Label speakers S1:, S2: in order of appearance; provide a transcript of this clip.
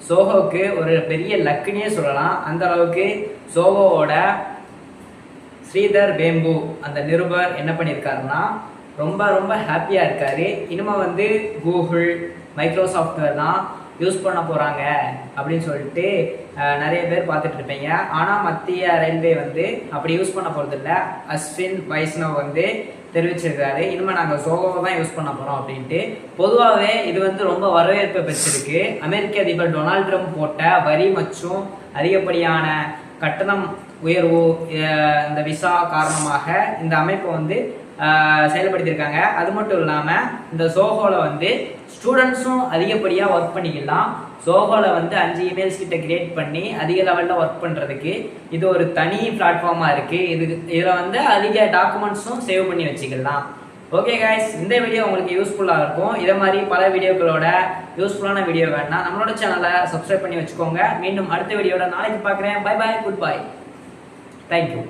S1: சோஹோக்கு ஒரு பெரிய லக்குன்னே சொல்லலாம். அந்த அளவுக்கு சோஹோவோட ஸ்ரீதர் வேம்பு அந்த நிருபர் என்ன பண்ணியிருக்காருன்னா ரொம்ப ரொம்ப ஹாப்பியாக இருக்காரு. இனிமே கூகுள் மைக்ரோசாஃப்ட் தான் யூஸ் பண்ண போகிறாங்க அப்படின்னு சொல்லிட்டு நிறைய பேர் பார்த்துட்டு இருப்பீங்க. ஆனால் மத்திய ரயில்வே அப்படி யூஸ் பண்ண போகிறதில்ல. அஸ்வின் வைஷ்ணவ் தெரிவிச்சிருக்காரு, இனிமேல் நாங்கள் சோகோவை தான் யூஸ் பண்ண போகிறோம் அப்படின்ட்டு. பொதுவாகவே இது ரொம்ப வரவேற்பை பெற்றிருக்கு. அமெரிக்க அதிபர் டொனால்ட் ட்ரம்ப் போட்ட வரி மற்றும் அதிகப்படியான கட்டணம் உயர்வு இந்த விசா காரணமாக இந்த அமைப்பை செயல்படுத்தியிருக்காங்க. அது மட்டும் இல்லாமல் இந்த சோஹோவில் ஸ்டூடெண்ட்ஸும் அதிகப்படியாக ஒர்க் பண்ணிக்கலாம். சோஹோவில் 5 இமெயில்ஸ் கிட்ட கிரியேட் பண்ணி அதிக லெவலில் ஒர்க் பண்ணுறதுக்கு இது ஒரு தனி பிளாட்ஃபார்மாக இருக்குது. இதில் அதிக டாக்குமெண்ட்ஸும் சேவ் பண்ணி வச்சுக்கலாம். ஓகே கைஸ், இந்த வீடியோ உங்களுக்கு யூஸ்ஃபுல்லாக இருக்கும். இதை மாதிரி பல வீடியோக்களோட யூஸ்ஃபுல்லான வீடியோ வேணா நம்மளோட சேனலை சப்ஸ்கிரைப் பண்ணி வச்சுக்கோங்க. மீண்டும் அடுத்த வீடியோட நாளைக்கு பார்க்குறேன். Bye bye, good bye, thank you.